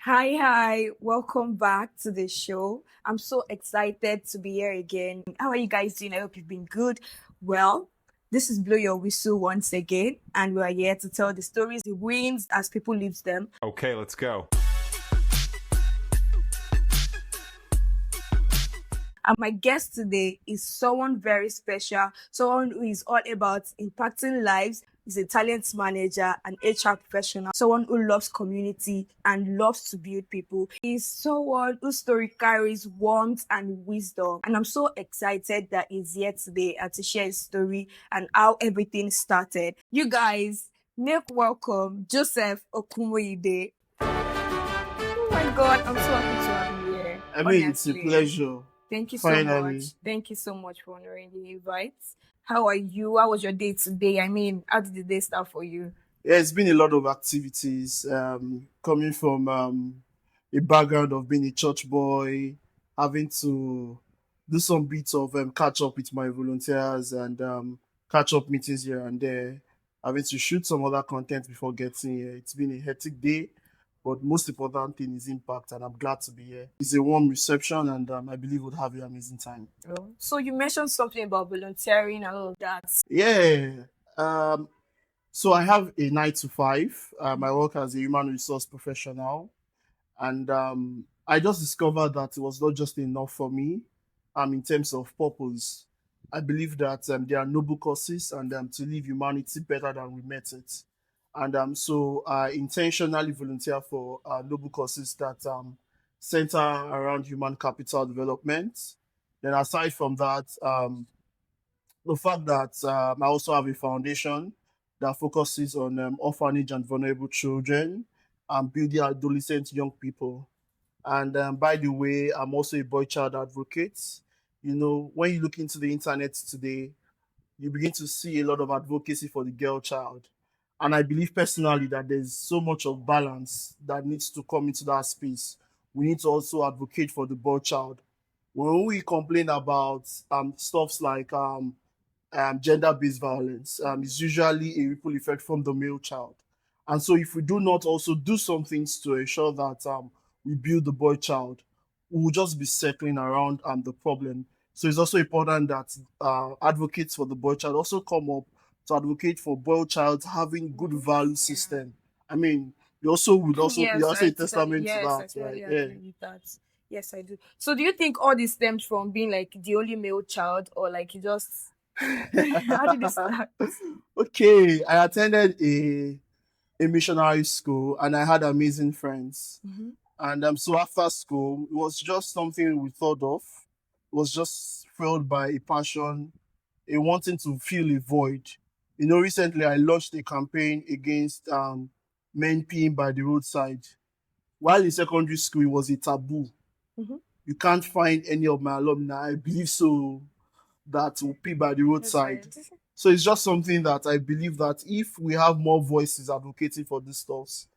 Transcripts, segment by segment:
Hi, welcome back to the show. I'm so excited to be here again. How are you guys doing? I hope you've been good. Well, this is Blow Your Whistle once again, and we are here to tell the stories, the wins as people live them. Okay, let's go. And my guest today is someone very special, someone who is all about impacting lives. He's a talent manager, an HR professional, someone who loves community and loves to build people. He's someone whose story carries warmth and wisdom. And I'm so excited that he's here today and to share his story and how everything started. You guys, make welcome Joseph Okunmuyide. Oh my God, I'm so happy to have you here. I mean, it's a Honestly. pleasure. Thank you so Finally. much. Thank you so much for honoring the invite. How are you? How was your day today? I mean, how did the day start for you? Yeah, it's been a lot of activities. Coming from a background of being a church boy, having to do some bits of catch up with my volunteers and catch up meetings here and there, having to shoot some other content before getting here. It's been a hectic day, but most important thing is impact, and I'm glad to be here. It's a warm reception, and I believe we'll have an amazing time. Oh. So you mentioned something about volunteering and all of that. Yeah. Um, So I have a 9 to 5. I work as a human resource professional, and I just discovered that it was not just enough for me. In terms of purpose, I believe that there are noble causes, and to leave humanity better than we met it. And so I intentionally volunteer for noble causes that center around human capital development. Then aside from that, the fact that I also have a foundation that focuses on orphanage and vulnerable children and building adolescent young people. And by the way, I'm also a boy child advocate. You know, when you look into the internet today, you begin to see a lot of advocacy for the girl child. And I believe personally that there's so much of balance that needs to come into that space. We need to also advocate for the boy child. When we complain about stuffs like gender-based violence is usually a ripple effect from the male child. And so if we do not also do some things to ensure that we build the boy child, we will just be circling around the problem. So it's also important that advocates for the boy child also come up to advocate for boy child having good value system. I mean, you also would also you're Yes, also a I totally, testament to yes, I that, right? totally Yeah. agree with that. Yes, I do. So do you think all this stems from being like the only male child or like you just how did it start? Okay, I attended a missionary school and I had amazing friends. Mm-hmm. And so after school, it was just something we thought of. It was just fueled by a passion, a wanting to fill a void. You know, recently I launched a campaign against men peeing by the roadside. While in secondary school, it was a taboo. Mm-hmm. You can't find any of my alumni, I believe so, that will pee by the That's roadside. right. So it's just something that I believe that if we have more voices advocating for these stuffs,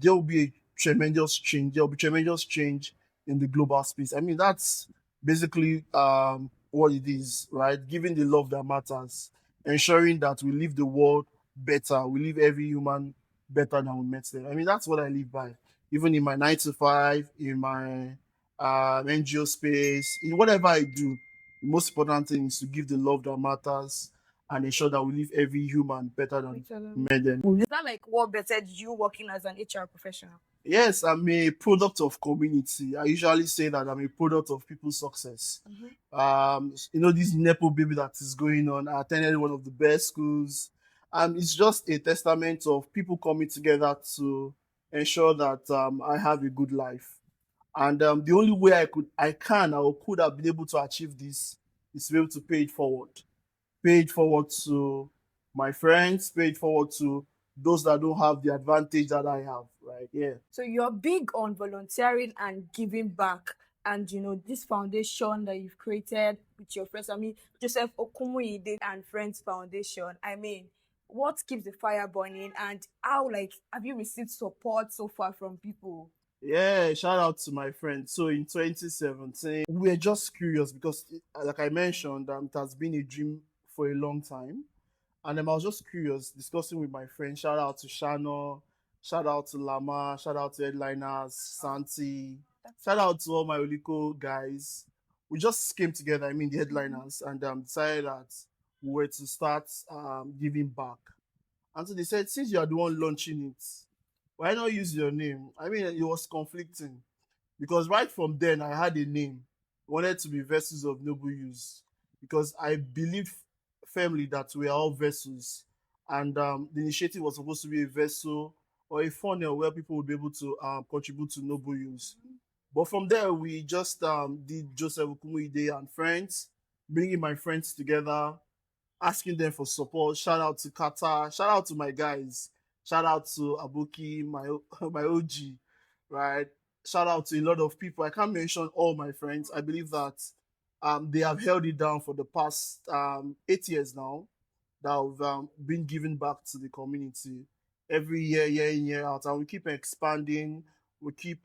there will be a tremendous change. There will be tremendous change in the global space. I mean, that's basically what it is, right? Giving the love that matters, ensuring that we leave the world better, we leave every human better than we met them. I mean, that's what I live by. Even in my 9 to 5, in my NGO space, in whatever I do, the most important thing is to give the love that matters and ensure that we leave every human better than Which other we made them. Is that like what bettered you working as an HR professional? Yes, I'm a product of community. I usually say that I'm a product of people's success. Mm-hmm. You know, this Nepo baby that is going on. I attended one of the best schools. It's just a testament of people coming together to ensure that I have a good life. And the only way I could have been able to achieve this is to be able to pay it forward. Pay it forward to my friends, pay it forward to those that don't have the advantage that I have, right? Yeah. So you're big on volunteering and giving back. And you know, this foundation that you've created with your friends. I mean, Joseph Okunmuyide and Friends Foundation. I mean, what keeps the fire burning and how like have you received support so far from people? Yeah, shout out to my friend. So in 2017, we were just curious because, like I mentioned, it has been a dream for a long time. And I was just curious, discussing with my friend. Shout out to Shano Shout out to Lama. Shout out to Headliners, Wow. Santi. That's Shout out to all my Oliko guys. We just came together, I mean, the Mhm. Headliners, and decided that we were to start giving back. And so they said, since you are the one launching it, why not use your name? I mean, it was conflicting because right from then I had a name. I wanted to be vessels of noble use because I believed firmly that we are all vessels, and the initiative was supposed to be a vessel or a funnel where people would be able to contribute to noble use. But from there, we just did Joseph Okunmuyide and friends, bringing my friends together, asking them for support. Shout out to Qatar. Shout out to my guys. Shout out to Abuki, my my OG, right? Shout out to a lot of people. I can't mention all my friends. I believe that they have held it down for the past 8 years now that have been giving back to the community every year, year in, year out. And we keep expanding, we keep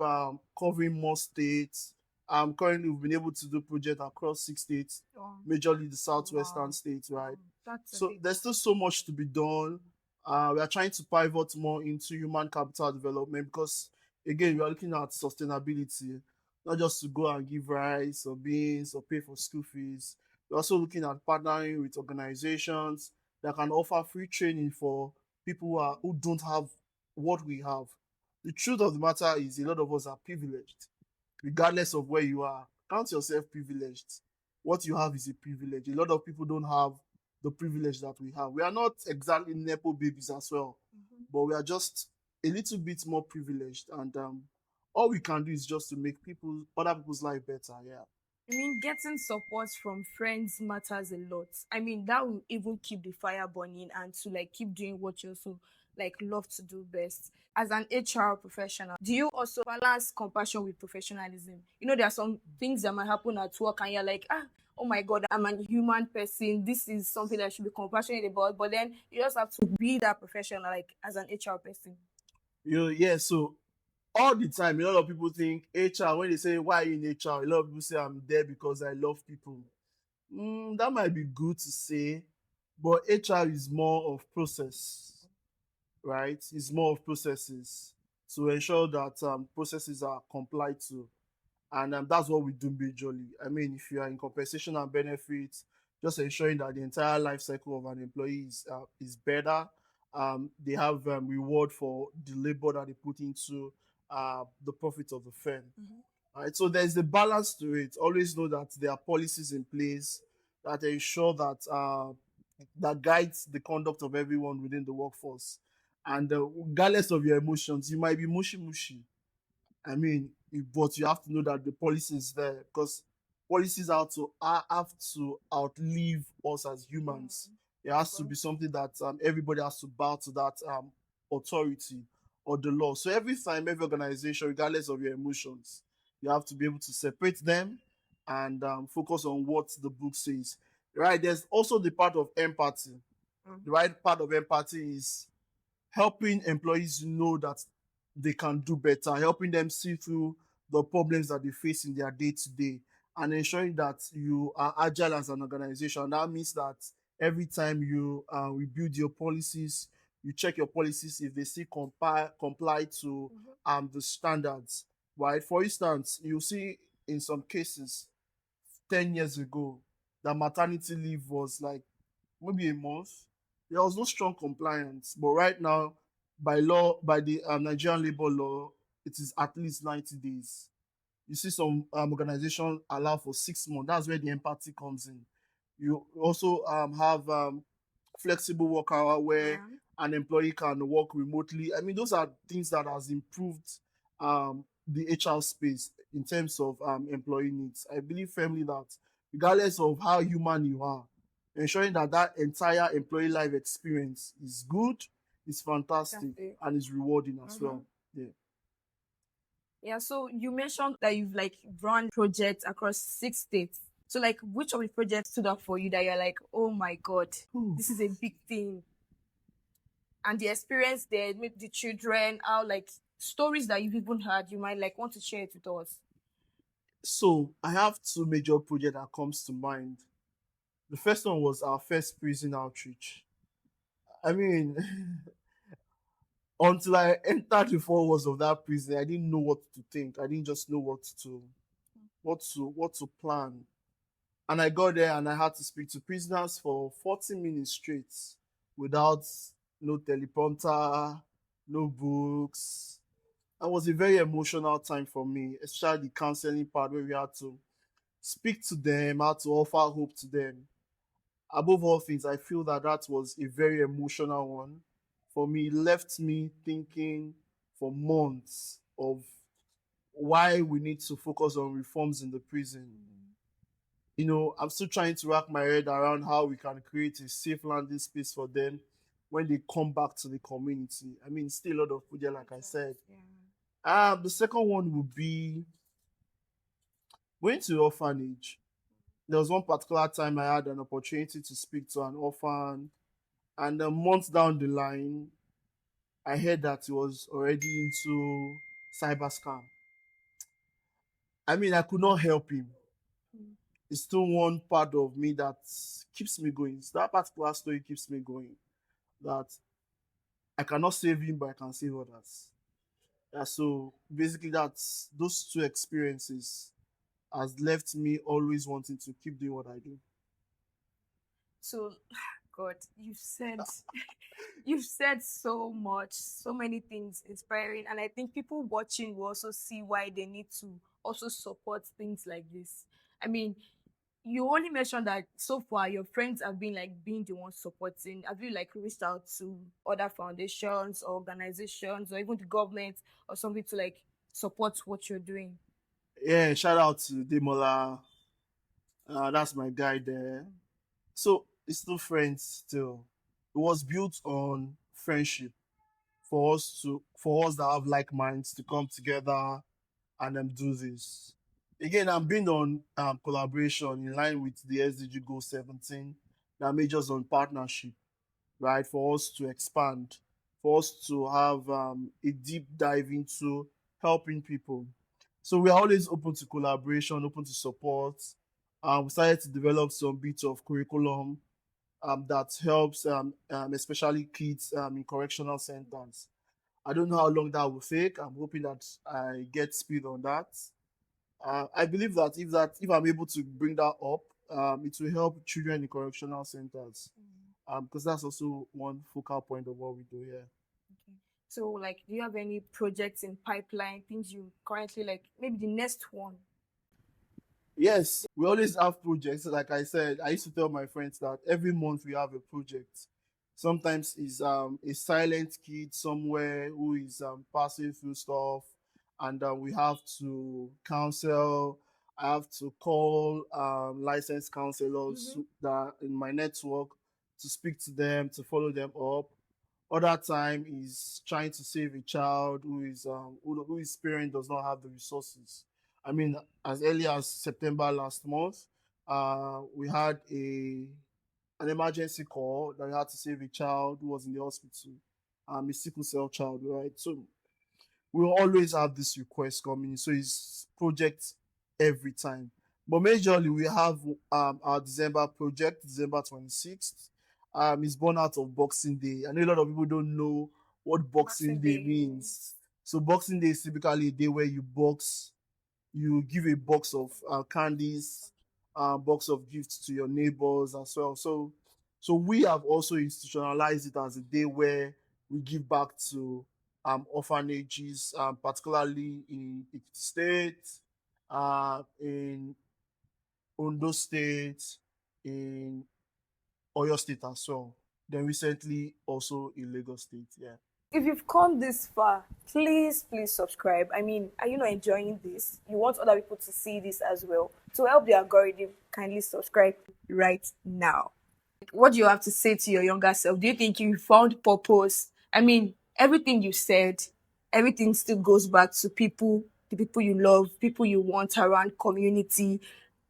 covering more states. Currently, we've been able to do projects across 6 states, Wow. majorly the southwestern Wow. states, right? Wow. That's a So big there's one. still so much to be done. We are trying to pivot more into human capital development because, again, we are looking at sustainability, not just to go and give rice or beans or pay for school fees. We're also looking at partnering with organizations that can offer free training for people who don't have what we have. The truth of the matter is, a lot of us are privileged regardless of where you are. Count yourself privileged. What you have is a privilege. A lot of people don't have the privilege that we have. We are not exactly nepo babies as well, Mhm. but we are just a little bit more privileged, and all we can do is just to make other people's life better. Yeah. I mean, getting support from friends matters a lot. I mean, that will even keep the fire burning and to like keep doing what you also like love to do best. As an HR professional, do you also balance compassion with professionalism? You know, there are some things that might happen at work and you're like, oh my God, I'm a human person. This is something that I should be compassionate about. But then you just have to be that professional, like as an HR person. Yeah. So all the time, a lot of people think HR. When they say why are you in HR, a lot of people say I'm there because I love people. That might be good to say, but HR is more of process, right? It's more of processes to ensure that processes are complied to. And that's what we do majorly. I mean, if you are in compensation and benefits, just ensuring that the entire life cycle of an employee is better. They have reward for the labor that they put into the profit of the firm. Right? So there's a balance to it. Always know that there are policies in place that ensure that that guides the conduct of everyone within the workforce. And regardless of your emotions, you might be mushy mushy. I mean, but you have to know that the policy is there because policies have to outlive us as humans. Mm, It of has to be course. something that everybody has to bow to that authority or the law. So every time, every organization, regardless of your emotions, you have to be able to separate them and focus on what the book says. Right? There's also the part of empathy. Mm. The right part of empathy is helping employees know that they can do better, helping them see through the problems that they face in their day to day, and ensuring that you are agile as an organization. That means that every time you rebuild your policies, you check your policies if they still comply to the standards. Right? For instance, you see in some cases 10 years ago that maternity leave was like maybe a month. There was no strong compliance, but right now, by law, by the Nigerian labor law, it is at least 90 days. You see some organizations allow for 6 months. That's where the empathy comes in. You also have flexible work hour where Yeah. an employee can work remotely. I mean, those are things that has improved the HR space in terms of employee needs. I believe firmly that regardless of how human you are, ensuring that that entire employee life experience is good, is That's fantastic, it. and is rewarding as Mm-hmm. well. Yeah. Yeah, so you mentioned that you've like run projects across 6 states. So like which of the projects stood up for you that you're like, oh my God, Whew. this is a big thing. And the experience there, maybe the children, how like stories that you've even heard, you might like want to share it with us. So I have two major projects that comes to mind. The first one was our first prison outreach. I mean, Until I entered the four walls of that prison, I didn't know what to think. I didn't just know what to plan. And I got there and I had to speak to prisoners for 40 minutes straight without no teleprompter, no books. It was a very emotional time for me, especially the counseling part where we had to speak to them, had to offer hope to them. Above all things, I feel that that was a very emotional one. For me, it left me thinking for months of why we need to focus on reforms in the prison. I'm still trying to wrap my head around how we can create a safe landing space for them when they come back to the community. I mean, still a lot of project, like I said. Yeah. The second one would be going to the orphanage. There was one particular time I had an opportunity to speak to an orphan, and a month down the line, I heard that he was already into cyber scam. I mean, I could not help him. Mm. It's still one part of me that keeps me going. So that particular story keeps me going. That I cannot save him, but I can save others. Yeah, so basically, that's those two experiences has left me always wanting to keep doing what I do. So, God, you've said so much, so many things inspiring, and I think people watching will also see why they need to also support things like this. I mean, you only mentioned that so far your friends have been like being the ones supporting. Have you like reached out to other foundations or organizations or even the government or something to like support what you're doing? Yeah, shout out to Demola. That's my guy there. So it's still friends still. It was built on friendship for us that have like minds to come together and do this. Again, I'm being on collaboration in line with the SDG Goal 17 that majors on partnership, right? For us to expand, for us to have a deep dive into helping people. So we are always open to collaboration, open to support. We started to develop some bits of curriculum that helps, especially kids in correctional centers. I don't know how long that will take. I'm hoping that I get speed on that. I believe that if I'm able to bring that up, it will help children in correctional centers. Because that's also one focal point of what we do here. Okay. So, like, do you have any projects in pipeline, things you currently like, maybe the next one? Yes, we always have projects. Like I said, I used to tell my friends that every month we have a project. Sometimes it's a silent kid somewhere who is passing through stuff, and we have to counsel. I have to call licensed counselors Mm-hmm. that in my network to speak to them, to follow them up. Other time is trying to save a child who his parent does not have the resources. I mean, as early as September last month, we had an emergency call that we had to save a child who was in the hospital, a sickle cell child, right? So we will always have this request coming. So it's project every time. But majorly we have our December project, December 26th. It's born out of Boxing Day. I know a lot of people don't know what Boxing Boxing Day Day means. means. So Boxing Day is typically a day where you give a box of candies, box of gifts to your neighbors as well. So we have also institutionalized it as a day where we give back to orphanages, particularly in Ekiti State, in Ondo State, in Oyo State as well. Then recently also in Lagos State. Yeah. If you've come this far, please subscribe. I mean, are you not enjoying this? You want other people to see this as well. To help the algorithm, kindly subscribe right now. What do you have to say to your younger self? Do you think you found purpose? I mean, everything you said, everything still goes back to people, the people you love, people you want around, community,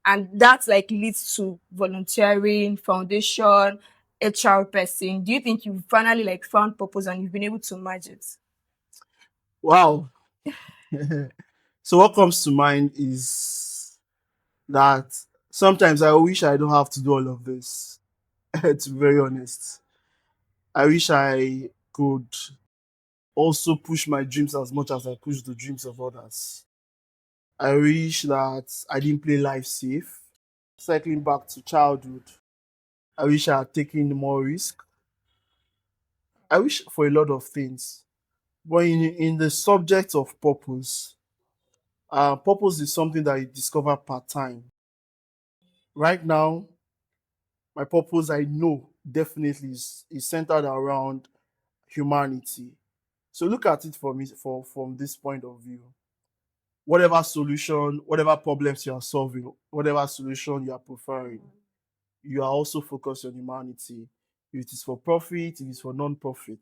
and that like leads to volunteering, foundation, HR person. Do you think you finally like found purpose and you've been able to merge it? Wow. So what comes to mind is that sometimes I wish I don't have to do all of this. To be very honest, I wish I could also push my dreams as much as I push the dreams of others. I wish that I didn't play life safe. Cycling back to childhood, I wish I had taken more risk. I wish for a lot of things. But in the subject of purpose, purpose is something that you discover part time. Right now, my purpose I know definitely is centered around humanity. So look at it from this point of view. Whatever solution, whatever problems you are solving, whatever solution you are preferring, you are also focused on humanity. If it is for profit, if it is for non-profit.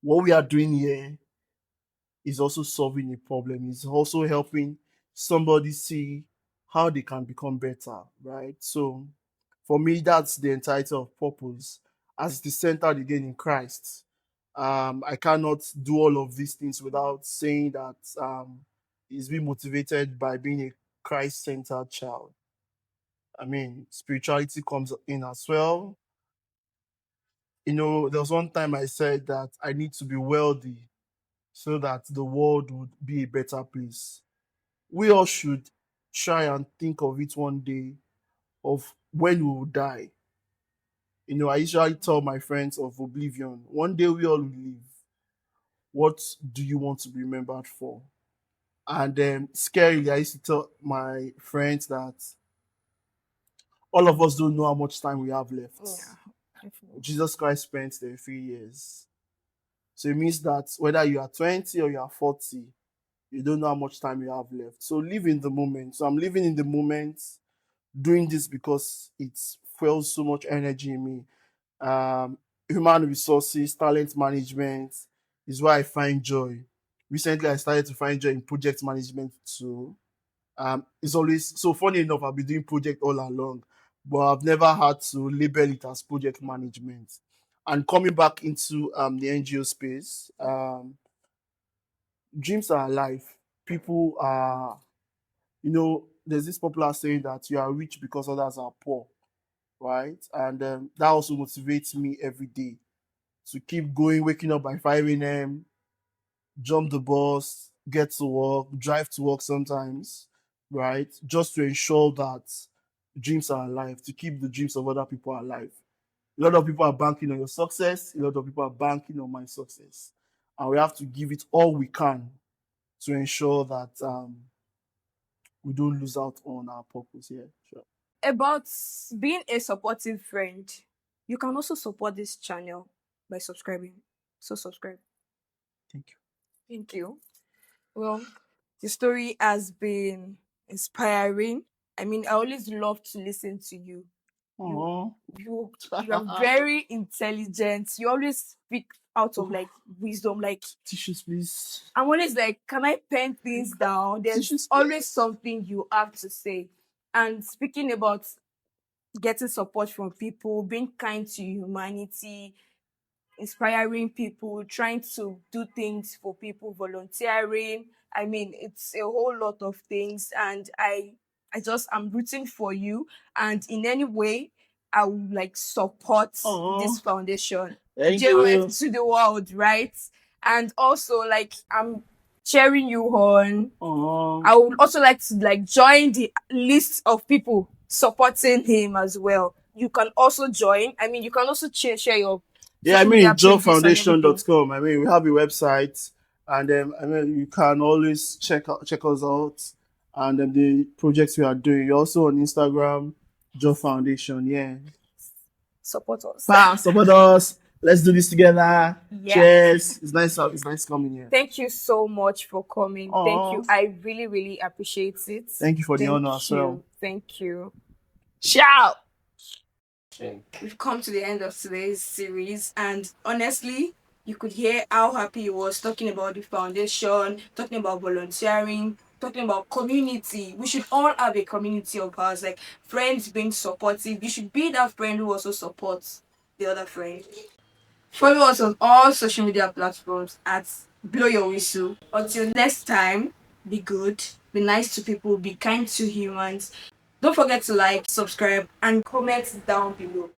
What we are doing here is also solving a problem. It's also helping somebody see how they can become better, right? So for me, that's the entirety of purpose as it is centered again in Christ. I cannot do all of these things without saying that it's being motivated by being a Christ-centered child. I mean, spirituality comes in as well. There was one time I said that I need to be wealthy so that the world would be a better place. We all should try and think of it one day of when we will die. I usually tell my friends of oblivion, one day we all will live. What do you want to be remembered for? And scarily, I used to tell my friends that all of us don't know how much time we have left. Yeah, definitely. Jesus Christ spent 3 years. So it means that whether you are 20 or you are 40, you don't know how much time you have left. So live in the moment. So I'm living in the moment, doing this because it fuels so much energy in me. Human resources, talent management is where I find joy. Recently, I started to find joy in project management too. It's always so funny enough. I've been doing project all along, but I've never had to label it as project management. And coming back into the NGO space, dreams are alive. People are, there's this popular saying that you are rich because others are poor, right? And that also motivates me every day to keep going, waking up by 5 a.m., jump the bus, get to work, drive to work sometimes, right? Just to ensure that dreams are alive, to keep the dreams of other people alive. A lot of people are banking on your success, a lot of people are banking on my success. And we have to give it all we can to ensure that we don't lose out on our purpose here. Sure. About being a supportive friend, you can also support this channel by subscribing. So subscribe. Thank you. Thank you. Well, the story has been inspiring. I mean, I always love to listen to you. You Oh, you are very intelligent. You always speak out of like wisdom. Like tissues, please. I'm always like, can I pen things down? There's Tissues, always please. something you have to say. And speaking about getting support from people, being kind to humanity, inspiring people, trying to do things for people, volunteering. I mean, it's a whole lot of things, and I'm rooting for you. And in any way, I would like support Oh, this foundation, thank JOF you. to the world, right? And also, like, I'm cheering you on. Oh. I would also like to like join the list of people supporting him as well. You can also join. I mean, you can also share your Yeah, I social media mean, pages and everything. jobfoundation.com. I mean, we have a website, and I mean, you can always check us out, and the projects we are doing. You're also on Instagram, Job Foundation. Yeah, Support us. support us. Let's do this together. Yeah. Cheers. It's nice. It's nice coming here. Thank you so much for coming. Thank you. Oh, I really, really appreciate it. thank you for the honor as Thank well. you. Thank you. Ciao. We've come to the end of today's series, and honestly, you could hear how happy he was talking about the foundation, talking about volunteering, talking about community. We should all have a community of ours, like friends being supportive. You should be that friend who also supports the other friend. Follow us on all social media platforms at Blow Your Whistle. Until next time, be good, be nice to people, be kind to humans. Don't forget to like, subscribe, and comment down below.